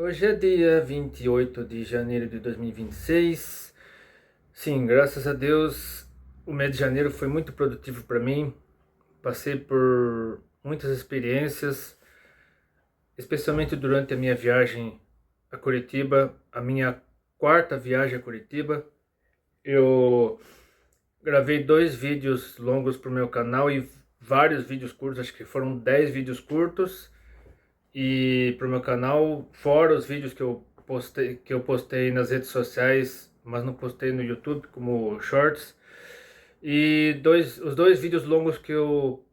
Hoje é dia 28 de janeiro de 2026. Sim, graças a Deus, o mês de janeiro foi muito produtivo para mim. Passei por muitas experiências, especialmente durante a minha viagem a Curitiba, a minha quarta viagem a Curitiba. Eu gravei 2 vídeos longos para o meu canal e vários vídeos curtos, acho que foram 10 vídeos curtos. E para o meu canal, fora os vídeos que eu postei nas redes sociais, mas não postei no YouTube como shorts. E os dois vídeos longos que eu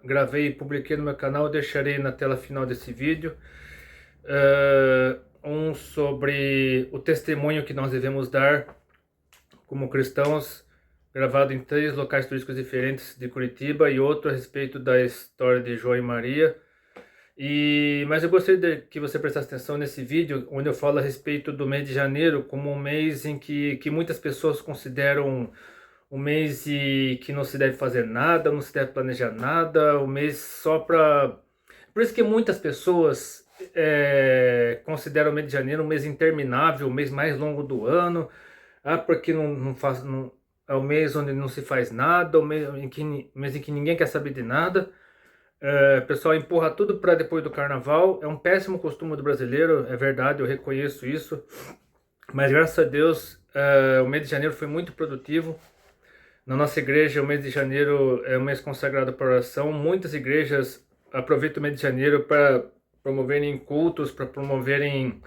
gravei e publiquei no meu canal, eu deixarei na tela final desse vídeo. Um sobre o testemunho que nós devemos dar como cristãos, gravado em 3 locais turísticos diferentes de Curitiba, e outro a respeito da história de João e Maria. Mas eu gostaria que você prestasse atenção nesse vídeo, onde eu falo a respeito do mês de janeiro como um mês em que muitas pessoas consideram um mês que não se deve fazer nada, não se deve planejar nada, um mês só para... Por isso que muitas pessoas consideram o mês de janeiro um mês interminável, o mês mais longo do ano. Porque é o mês onde não se faz nada, o mês em que ninguém quer saber de nada. O pessoal empurra tudo para depois do carnaval. É um péssimo costume do brasileiro, é verdade, eu reconheço isso. Mas graças a Deus, o mês de janeiro foi muito produtivo. Na nossa igreja, o mês de janeiro é um mês consagrado para oração. Muitas igrejas aproveitam o mês de janeiro para promoverem cultos, para promoverem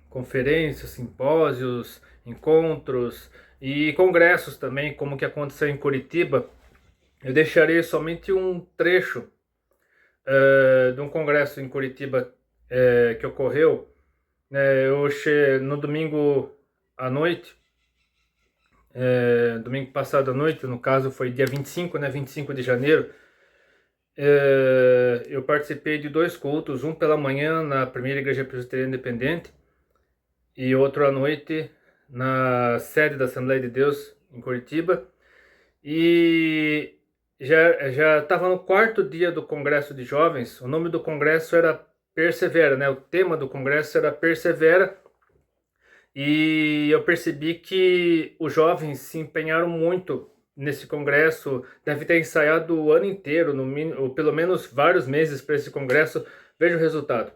conferências, simpósios, encontros e congressos também, como que aconteceu em Curitiba. Eu deixarei somente um trecho de um congresso em Curitiba que ocorreu no domingo à noite, domingo passado à noite, no caso foi dia 25, 25 de janeiro. Eu participei de 2 cultos, um pela manhã na primeira igreja presbiteriana independente e outro à noite na sede da Assembleia de Deus em Curitiba. E já estava no 4º dia do Congresso de Jovens. O nome do congresso era Persevera, né? O tema do congresso era Persevera. E eu percebi que os jovens se empenharam muito nesse congresso. Deve ter ensaiado o ano inteiro, no mínimo, ou pelo menos vários meses para esse congresso. Veja o resultado.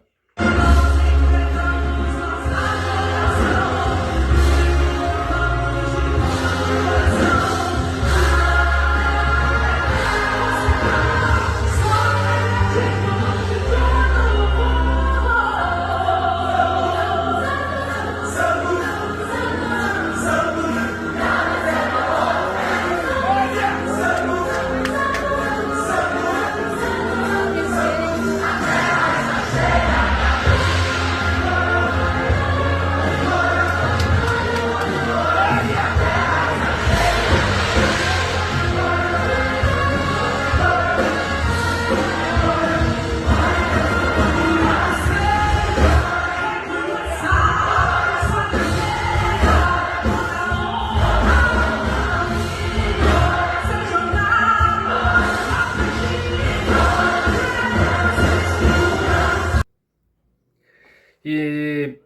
E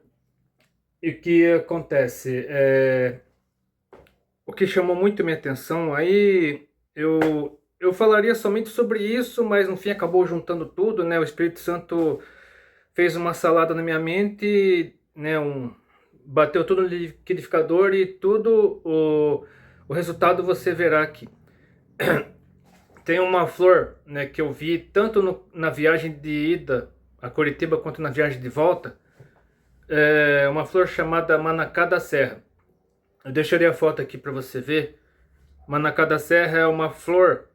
o que acontece? O que chamou muito minha atenção, aí eu falaria somente sobre isso, mas no fim acabou juntando tudo, né? O Espírito Santo fez uma salada na minha mente, né? Bateu tudo no liquidificador e tudo, o resultado você verá aqui. Tem uma flor, né, que eu vi tanto na viagem de ida a Curitiba quanto na viagem de volta. Uma flor chamada Manacá da Serra. Eu deixarei a foto aqui para você ver. Manacá da Serra é uma flor.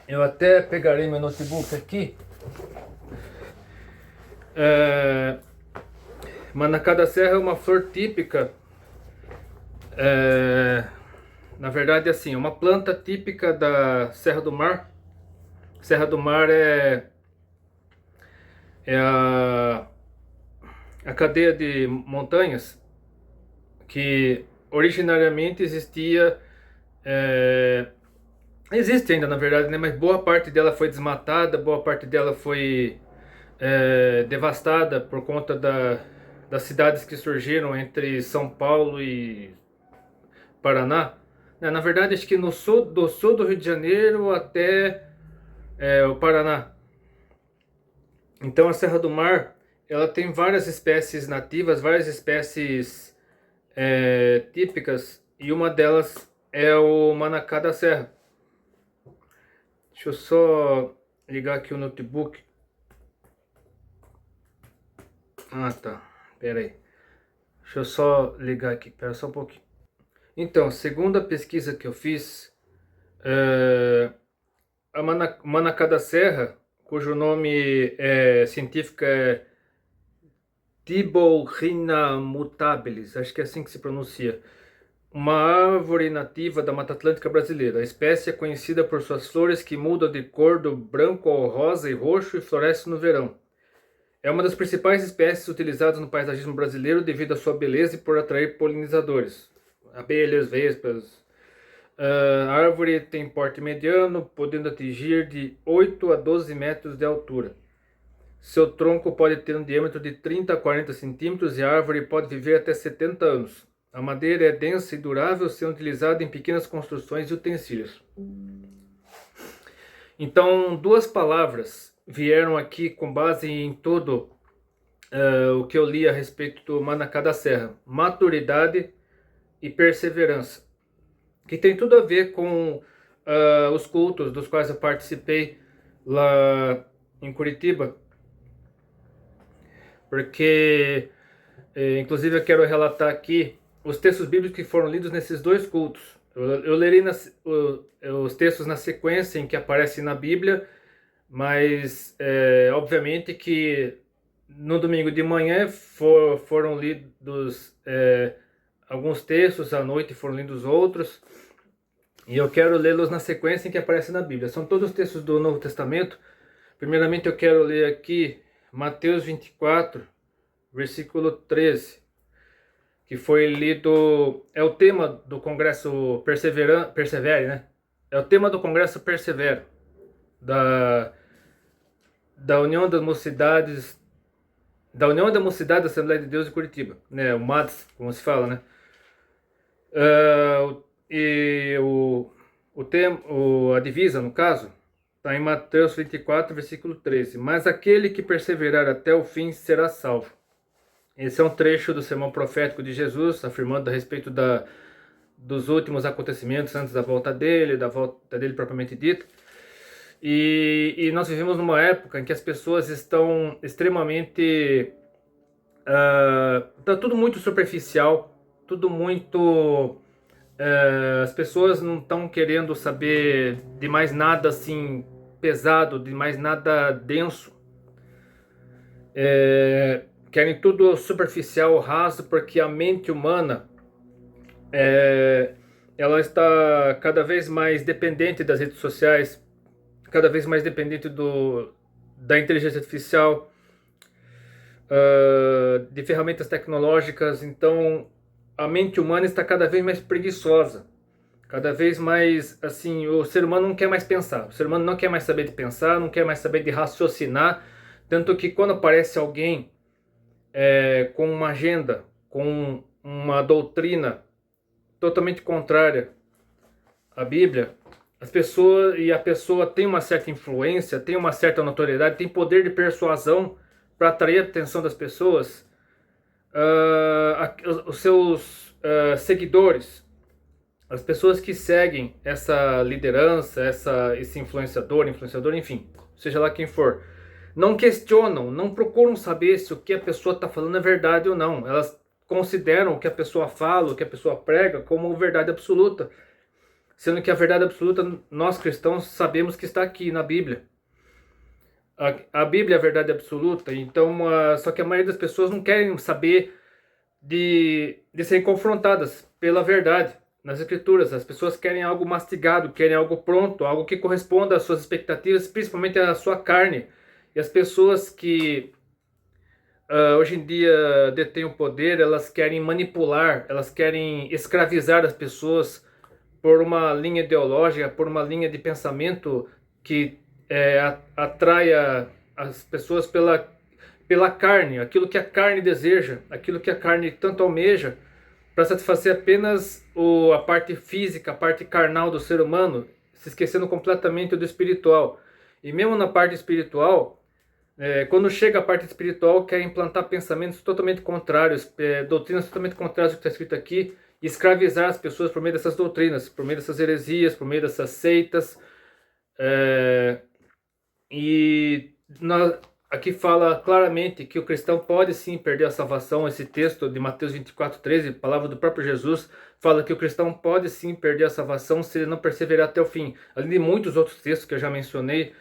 Eu até pegarei meu notebook aqui. Manacá da Serra é uma flor típica. Na verdade, assim, é uma planta típica da Serra do Mar. Serra do Mar é a cadeia de montanhas que originariamente existia, existe ainda na verdade, né? Mas boa parte dela foi desmatada, boa parte dela foi devastada por conta das cidades que surgiram entre São Paulo e Paraná. Na verdade, acho que do sul do Rio de Janeiro até o Paraná. Então a Serra do Mar, ela tem várias espécies nativas, várias espécies típicas, e uma delas é o manacá da serra. Deixa eu só ligar aqui o notebook. Ah, tá. Pera aí. Deixa eu só ligar aqui. Pera só um pouquinho. Então, segundo a pesquisa que eu fiz, a manacá da serra, cujo nome científico é Tiborrhina mutabilis, acho que é assim que se pronuncia. Uma árvore nativa da Mata Atlântica brasileira. A espécie é conhecida por suas flores que mudam de cor do branco ao rosa e roxo e florescem no verão. É uma das principais espécies utilizadas no paisagismo brasileiro devido à sua beleza e por atrair polinizadores, abelhas, vespas. A árvore tem porte mediano, podendo atingir de 8 a 12 metros de altura. Seu tronco pode ter um diâmetro de 30 a 40 centímetros e a árvore pode viver até 70 anos. A madeira é densa e durável, sendo utilizada em pequenas construções e utensílios. Então, duas palavras vieram aqui com base em todo o que eu li a respeito do manacá da serra: maturidade e perseverança, que tem tudo a ver com os cultos dos quais eu participei lá em Curitiba, porque inclusive eu quero relatar aqui os textos bíblicos que foram lidos nesses dois cultos. Eu lerei os textos na sequência em que aparecem na Bíblia, mas obviamente que no domingo de manhã foram lidos alguns textos, à noite foram lidos outros, e eu quero lê-los na sequência em que aparecem na Bíblia. São todos os textos do Novo Testamento. Primeiramente eu quero ler aqui Mateus 24, versículo 13. Que foi lido, é o tema do Congresso Persevere, né? É o tema do Congresso Persevere, da União das Mocidades, da Assembleia de Deus de Curitiba, né? O MADS, como se fala, né? A divisa, no caso, está em Mateus 24, versículo 13. Mas aquele que perseverar até o fim será salvo. Esse é um trecho do sermão profético de Jesus, afirmando a respeito dos últimos acontecimentos antes da volta dele propriamente dita. E nós vivemos numa época em que as pessoas estão extremamente... Está tudo muito superficial, tudo muito... as pessoas não estão querendo saber de mais nada assim pesado, de mais nada denso. Querem tudo superficial, raso, porque a mente humana ela está cada vez mais dependente das redes sociais, cada vez mais dependente da inteligência artificial, de ferramentas tecnológicas. Então a mente humana está cada vez mais preguiçosa, cada vez mais assim, o ser humano não quer mais pensar, o ser humano não quer mais saber de pensar, não quer mais saber de raciocinar, tanto que quando aparece alguém com uma agenda, com uma doutrina totalmente contrária à Bíblia, a pessoa tem uma certa influência, tem uma certa notoriedade, tem poder de persuasão para atrair a atenção das pessoas, os seus seguidores, as pessoas que seguem essa liderança, esse influenciador, enfim, seja lá quem for, não questionam, não procuram saber se o que a pessoa está falando é verdade ou não. Elas consideram o que a pessoa fala, o que a pessoa prega como verdade absoluta, sendo que a verdade absoluta nós cristãos sabemos que está aqui na Bíblia. A Bíblia é a verdade absoluta, então só que a maioria das pessoas não querem saber de serem confrontadas pela verdade nas Escrituras. As pessoas querem algo mastigado, querem algo pronto, algo que corresponda às suas expectativas, principalmente à sua carne. E as pessoas que hoje em dia detêm o poder, elas querem manipular, elas querem escravizar as pessoas por uma linha ideológica, por uma linha de pensamento que atraia as pessoas pela carne, aquilo que a carne deseja, aquilo que a carne tanto almeja, para satisfazer apenas a parte física, a parte carnal do ser humano, se esquecendo completamente do espiritual. E mesmo na parte espiritual, quando chega a parte espiritual, quer implantar pensamentos totalmente contrários, doutrinas totalmente contrárias ao que está escrito aqui, e escravizar as pessoas por meio dessas doutrinas, por meio dessas heresias, por meio dessas seitas. Aqui fala claramente que o cristão pode sim perder a salvação. Esse texto de Mateus 24:13, palavra do próprio Jesus, fala que o cristão pode sim perder a salvação se ele não perseverar até o fim. Além de muitos outros textos que eu já mencionei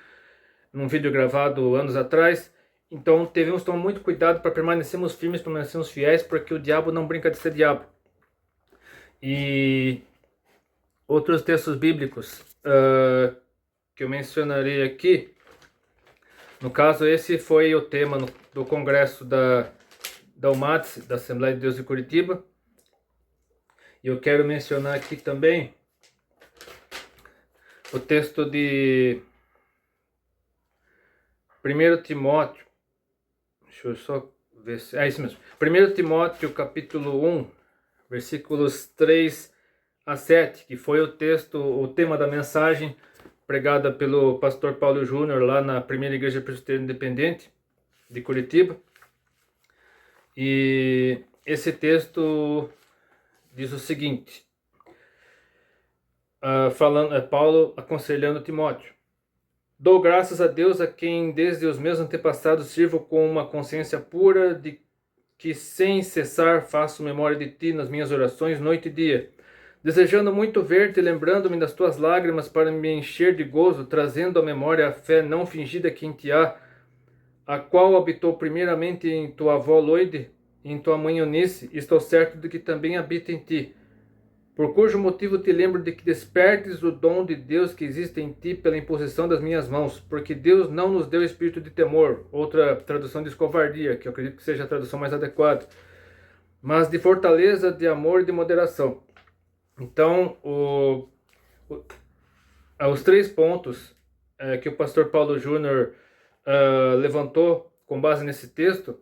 num vídeo gravado anos atrás. Então devemos tomar muito cuidado para permanecermos firmes, permanecermos fiéis, porque o diabo não brinca de ser diabo. E outros textos bíblicos que eu mencionarei aqui, no caso esse foi o tema do congresso da UMATS, da Assembleia de Deus de Curitiba. E eu quero mencionar aqui também o texto de 1 Timóteo, deixa eu só ver se... isso mesmo. 1 Timóteo capítulo 1, versículos 3 a 7, que foi o tema da mensagem pregada pelo pastor Paulo Júnior lá na primeira igreja presbiteriana independente de Curitiba. E esse texto diz o seguinte, Paulo aconselhando Timóteo: dou graças a Deus, a quem desde os meus antepassados sirvo com uma consciência pura, de que sem cessar faço memória de ti nas minhas orações noite e dia, desejando muito ver-te, lembrando-me das tuas lágrimas para me encher de gozo, trazendo à memória a fé não fingida que em ti há, a qual habitou primeiramente em tua avó Loide e em tua mãe Eunice, e estou certo de que também habita em ti. Por cujo motivo te lembro de que despertes o dom de Deus que existe em ti pela imposição das minhas mãos, porque Deus não nos deu espírito de temor, outra tradução diz covardia, que eu acredito que seja a tradução mais adequada, mas de fortaleza, de amor e de moderação. Então, os 3 pontos que o pastor Paulo Júnior levantou com base nesse texto,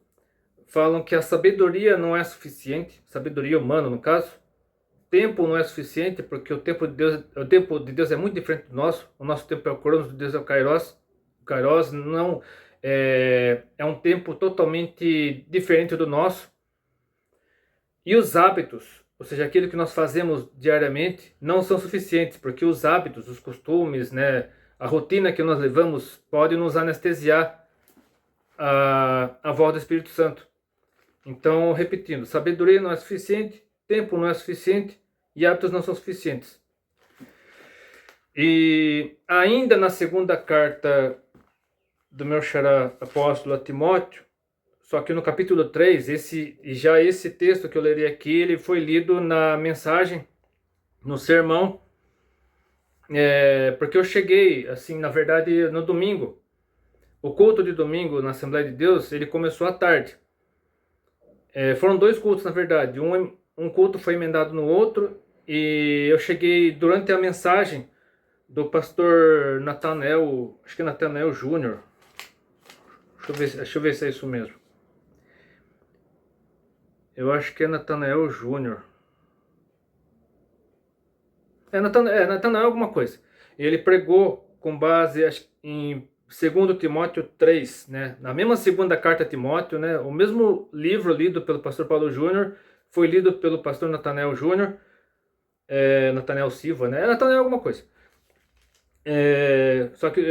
falam que a sabedoria não é suficiente, sabedoria humana no caso. Tempo não é suficiente, porque o tempo de Deus é muito diferente do nosso. O nosso tempo é o Cronos, de Deus é o Kairos. O Kairos não é um tempo totalmente diferente do nosso. E os hábitos, ou seja, aquilo que nós fazemos diariamente, não são suficientes, porque os hábitos, os costumes, né, a rotina que nós levamos pode nos anestesiar a voz do Espírito Santo. Então, repetindo, sabedoria não é suficiente, tempo não é suficiente e hábitos não são suficientes. E ainda na segunda carta do meu xará apóstolo a Timóteo, só que no capítulo 3, esse texto que eu lerei aqui, ele foi lido na mensagem, no sermão, porque eu cheguei, assim, na verdade, no domingo. O culto de domingo na Assembleia de Deus, ele começou à tarde. Foram 2 cultos, na verdade. Um culto foi emendado no outro, e eu cheguei durante a mensagem do pastor Nathanael, acho que é Nathanael Júnior. Deixa eu ver se é isso mesmo. Eu acho que é Nathanael Júnior. Nathanael alguma coisa. Ele pregou com base em 2 Timóteo 3, né? Na mesma segunda carta a Timóteo, né? O mesmo livro lido pelo pastor Paulo Júnior foi lido pelo pastor Nathanael Júnior, Nathanael Silva, né? Nathanael alguma coisa. Só que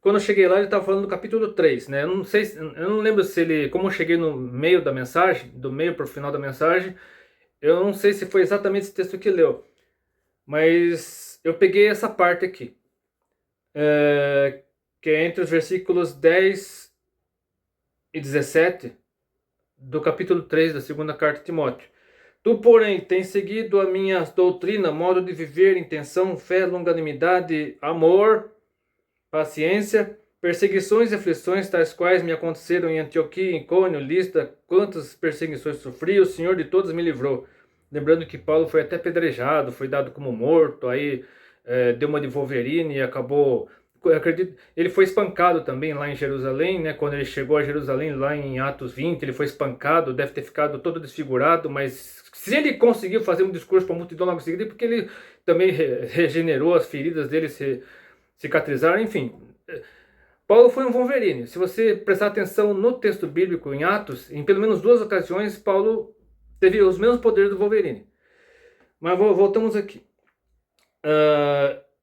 quando eu cheguei lá, ele estava falando do capítulo 3, né? Eu não lembro se ele, como eu cheguei no meio da mensagem, do meio para o final da mensagem, eu não sei se foi exatamente esse texto que leu, mas eu peguei essa parte aqui, que é entre os versículos 10 e 17 do capítulo 3 da segunda carta de Timóteo. Tu, porém, tens seguido a minha doutrina, modo de viver, intenção, fé, longanimidade, amor, paciência, perseguições e aflições, tais quais me aconteceram em Antioquia, Icônio, Listra, quantas perseguições sofri, o Senhor de todas me livrou. Lembrando que Paulo foi até apedrejado, foi dado como morto, aí deu uma de Wolverine e acabou acredito, ele foi espancado também lá em Jerusalém, né? Quando ele chegou a Jerusalém, lá em Atos 20, ele foi espancado, deve ter ficado todo desfigurado, mas se ele conseguiu fazer um discurso para a multidão logo em seguida, é porque ele também regenerou, as feridas dele se cicatrizaram, enfim. Paulo foi um Wolverine. Se você prestar atenção no texto bíblico, em Atos, em pelo menos 2 ocasiões, Paulo teve os mesmos poderes do Wolverine. Mas voltamos aqui.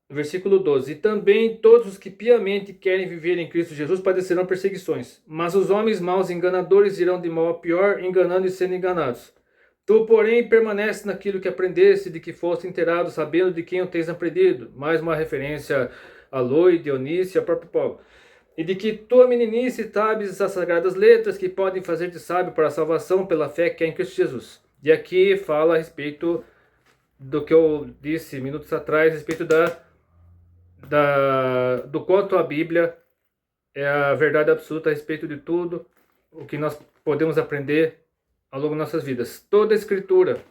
Versículo 12. E também todos os que piamente querem viver em Cristo Jesus padecerão perseguições. Mas os homens maus e enganadores irão de mal a pior, enganando e sendo enganados. Tu, porém, permanece naquilo que aprendeste, de que foste inteirado, sabendo de quem o tens aprendido. Mais uma referência a Loi, Dionísio e ao próprio Paulo. E de que tua meninice sabes as sagradas letras que podem fazer-te sábio para a salvação pela fé que é em Cristo Jesus. E aqui fala a respeito do que eu disse minutos atrás, a respeito do quanto a Bíblia é a verdade absoluta a respeito de tudo o que nós podemos aprender ao longo de nossas vidas. Toda a Escritura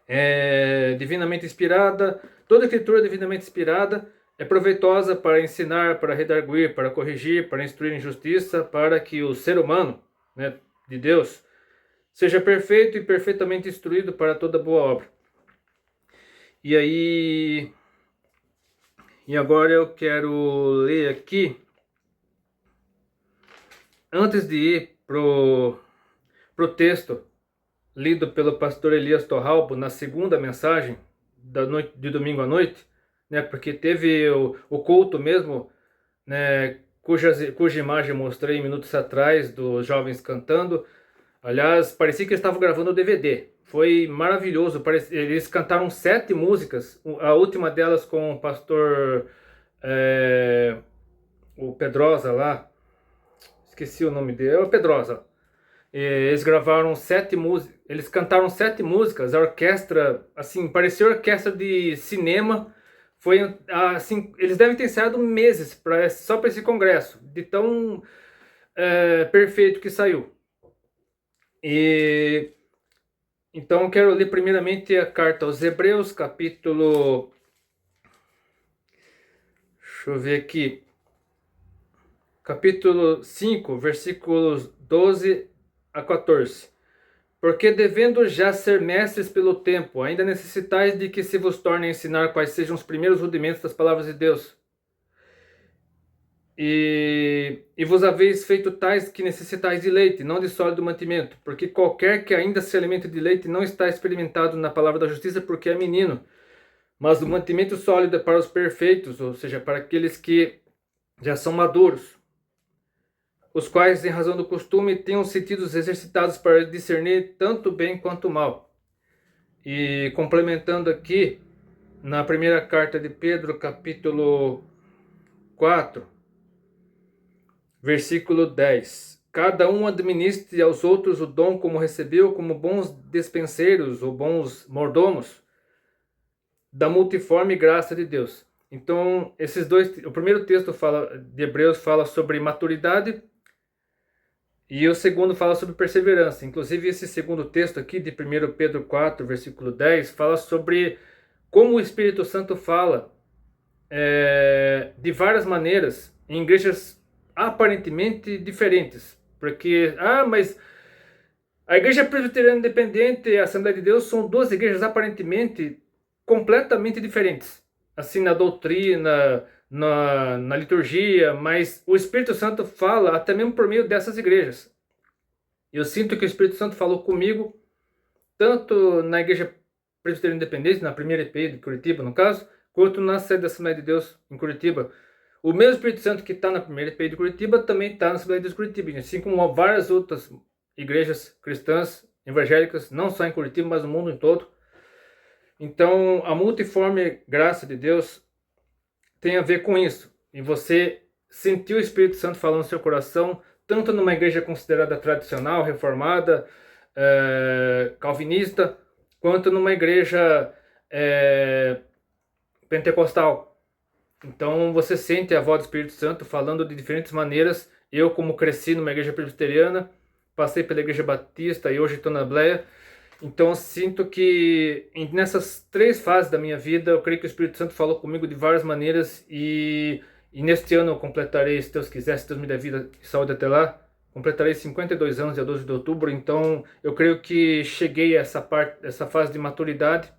é divinamente inspirada, toda a Escritura divinamente inspirada é proveitosa para ensinar, para redarguir, para corrigir, para instruir em justiça, para que o ser humano, né, de Deus, seja perfeito e perfeitamente instruído para toda boa obra. E agora eu quero ler aqui, antes de ir pro texto lido pelo pastor Elias Torralbo na segunda mensagem da noite, de domingo à noite, né, porque teve o culto mesmo, né, cuja imagem eu mostrei minutos atrás, dos jovens cantando. Aliás, parecia que eles estavam gravando o DVD. Foi maravilhoso. Eles cantaram 7 músicas, a última delas com o pastor o Pedrosa lá, esqueci o nome dele, é o Pedrosa. Eles gravaram 7 músicas, eles cantaram 7 músicas, a orquestra, assim, parecia orquestra de cinema. Foi assim, eles devem ter ensaiado meses só para esse congresso, de tão perfeito que saiu. E então eu quero ler primeiramente a carta aos Hebreus, capítulo, deixa eu ver aqui, capítulo 5, versículos 12 a 14. Porque devendo já ser mestres pelo tempo, ainda necessitais de que se vos torne a ensinar quais sejam os primeiros rudimentos das palavras de Deus. E vos haveis feito tais que necessitais de leite, não de sólido mantimento, porque qualquer que ainda se alimente de leite não está experimentado na palavra da justiça, porque é menino. Mas o mantimento sólido é para os perfeitos, ou seja, para aqueles que já são maduros, os quais, em razão do costume, têm os sentidos exercitados para discernir tanto bem quanto mal. E complementando aqui, na primeira carta de Pedro, capítulo 4, versículo 10. Cada um administre aos outros o dom como recebeu, como bons despenseiros ou bons mordomos da multiforme graça de Deus. Então, esses dois, o primeiro texto de Hebreus fala sobre maturidade e o segundo fala sobre perseverança. Inclusive, esse segundo texto aqui de 1 Pedro 4, versículo 10, fala sobre como o Espírito Santo fala de várias maneiras em igrejas aparentemente diferentes. Porque, mas a Igreja Presbiteriana Independente e a Assembleia de Deus são 2 igrejas aparentemente completamente diferentes. Assim, na doutrina, na liturgia, mas o Espírito Santo fala até mesmo por meio dessas igrejas. Eu sinto que o Espírito Santo falou comigo, tanto na Igreja Presbiteriana Independente, na primeira EPI de Curitiba, no caso, quanto na sede da Assembleia de Deus em Curitiba. O mesmo Espírito Santo que está na primeira EPI de Curitiba também está na Assembleia de Deus de Curitiba, assim como várias outras igrejas cristãs, evangélicas, não só em Curitiba, mas no mundo em todo. Então, a multiforme graça de Deus tem a ver com isso. E você sentir o Espírito Santo falando no seu coração, tanto numa igreja considerada tradicional, reformada, calvinista, quanto numa igreja pentecostal. Então, você sente a voz do Espírito Santo falando de diferentes maneiras. Eu, como cresci numa igreja presbiteriana, passei pela igreja batista e hoje estou na Bleia. Então eu sinto que nessas 3 fases da minha vida, eu creio que o Espírito Santo falou comigo de várias maneiras e E neste ano eu completarei, se Deus quiser, se Deus me der vida e saúde até lá, completarei 52 anos, dia 12 de outubro. Então eu creio que cheguei a essa fase de maturidade.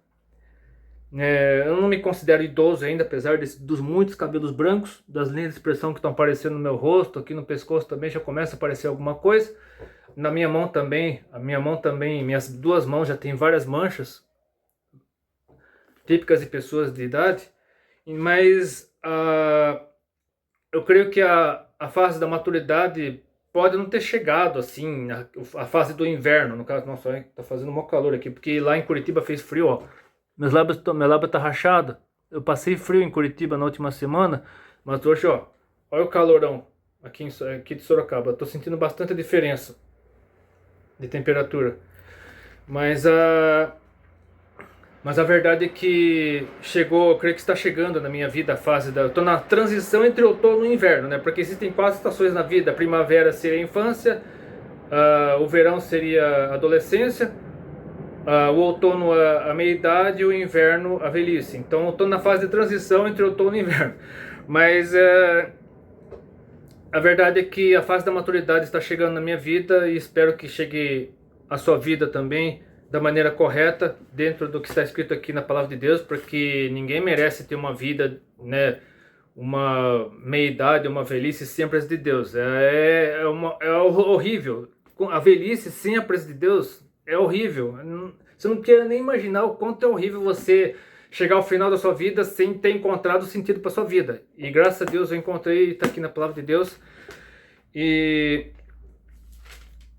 Eu não me considero idoso ainda, apesar dos muitos cabelos brancos, das linhas de expressão que estão aparecendo no meu rosto, aqui no pescoço também já começa a aparecer alguma coisa. Na minha mão também, minhas duas mãos já tem várias manchas, típicas de pessoas de idade. Mas eu creio que a fase da maturidade pode não ter chegado assim, a fase do inverno, no caso. Nossa, tá fazendo maior calor aqui, porque lá em Curitiba fez frio, ó. Minha lábia tá rachada. Eu passei frio em Curitiba na última semana, mas hoje, ó, olha o calorão aqui de Sorocaba. Eu tô sentindo bastante diferença de temperatura. Mas a verdade é que chegou, eu creio que está chegando na minha vida a fase eu tô na transição entre outono e inverno, né? Porque existem 4 estações na vida. A primavera seria a infância, o verão seria a adolescência, o outono a meia-idade e o inverno a velhice. Então eu estou na fase de transição entre outono e inverno. Mas a verdade é que a fase da maturidade está chegando na minha vida e espero que chegue a sua vida também da maneira correta, dentro do que está escrito aqui na Palavra de Deus, porque ninguém merece ter uma vida, né, uma meia-idade, uma velhice sem a presença de Deus. É horrível. A velhice sem a presença de Deus é horrível. Você não quer nem imaginar o quanto é horrível você chegar ao final da sua vida sem ter encontrado o sentido para sua vida. E graças a Deus eu encontrei, está aqui na Palavra de Deus. E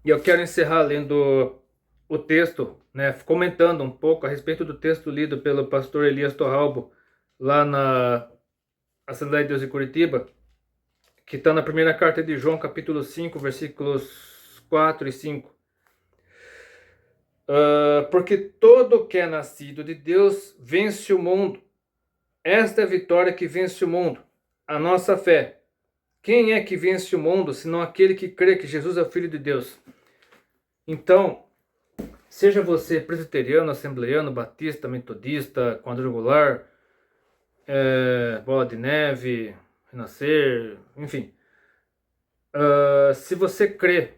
eu quero encerrar lendo o texto, né, comentando um pouco a respeito do texto lido pelo pastor Elias Torralbo lá na Assembleia de Deus de Curitiba, que está na primeira carta de João, capítulo 5, versículos 4 e 5. Porque todo que é nascido de Deus vence o mundo. Esta é a vitória que vence o mundo, a nossa fé. Quem é que vence o mundo, senão aquele que crê que Jesus é o Filho de Deus? Então, seja você presbiteriano, assembleiano, batista, metodista, quadrangular, bola de neve, renascer, enfim. Se você crê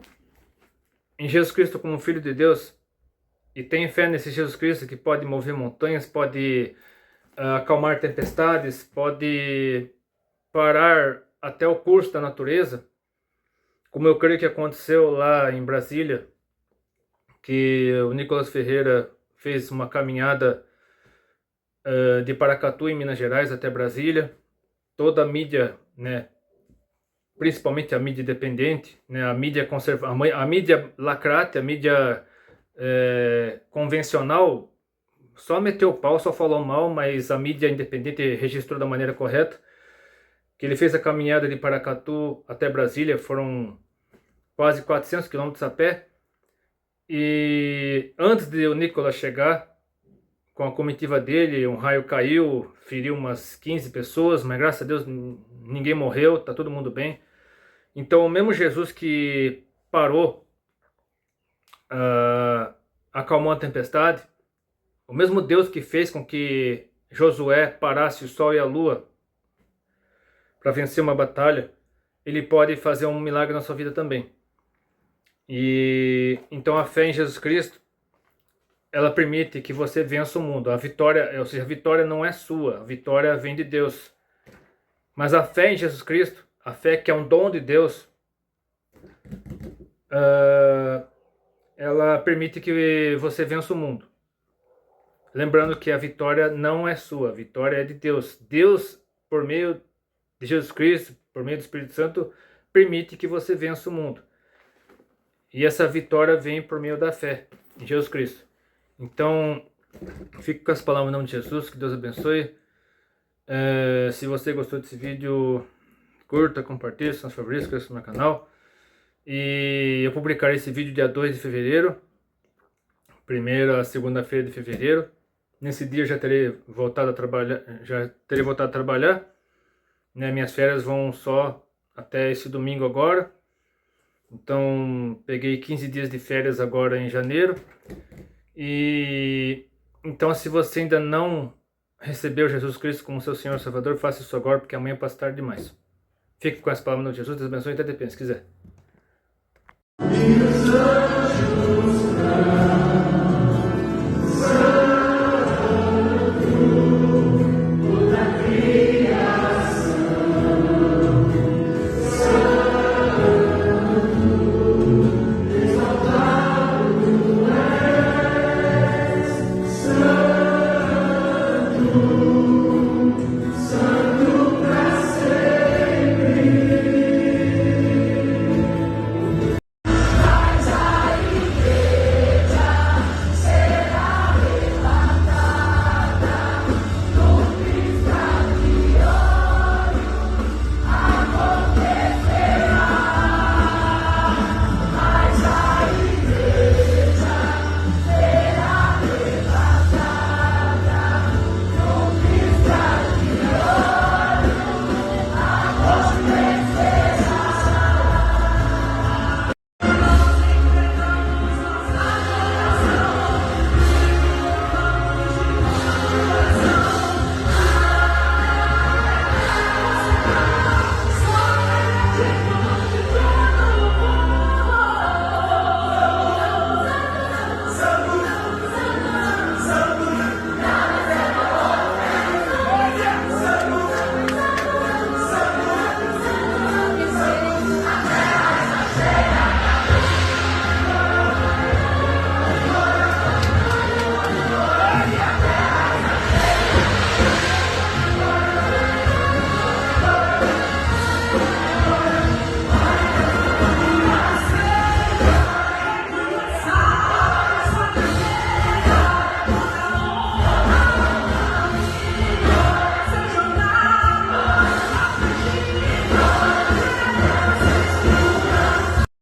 em Jesus Cristo como Filho de Deus e tem fé nesse Jesus Cristo que pode mover montanhas, pode acalmar tempestades, pode parar até o curso da natureza, como eu creio que aconteceu lá em Brasília, que o Nicolas Ferreira fez uma caminhada de Paracatu, em Minas Gerais, até Brasília. Toda a mídia, né, principalmente a mídia independente, né, a mídia a mídia lacrate, a mídia convencional, só meteu o pau, só falou mal, mas a mídia independente registrou da maneira correta. Que ele fez a caminhada de Paracatu até Brasília, foram quase 400 quilômetros a pé. E antes de o Nicolas chegar com a comitiva dele, um raio caiu, feriu umas 15 pessoas, mas graças a Deus ninguém morreu, tá todo mundo bem. Então o mesmo Jesus que parou, acalmou a tempestade, o mesmo Deus que fez com que Josué parasse o sol e a lua para vencer uma batalha, ele pode fazer um milagre na sua vida também. E então a fé em Jesus Cristo, ela permite que você vença o mundo. A vitória, ou seja, a vitória não é sua, a vitória vem de Deus. Mas a fé em Jesus Cristo, a fé que é um dom de Deus, ela permite que você vença o mundo. Lembrando que a vitória não é sua, a vitória é de Deus. Deus, por meio de Jesus Cristo, por meio do Espírito Santo, permite que você vença o mundo. E essa vitória vem por meio da fé em Jesus Cristo. Então, fico com as palavras em nome de Jesus, que Deus abençoe. Se você gostou desse vídeo, curta, compartilhe, seus favoritos, inscreva-se no meu canal. E eu publicarei esse vídeo dia 2 de fevereiro, primeira a segunda-feira de fevereiro. Nesse dia eu já terei voltado a trabalhar, né? Minhas férias vão só até esse domingo agora. Então, peguei 15 dias de férias agora em janeiro. E então, se você ainda não recebeu Jesus Cristo como seu Senhor e Salvador, faça isso agora, porque amanhã passa tarde demais. Fique com essa palavra no Jesus, Deus abençoe e até depois, se quiser.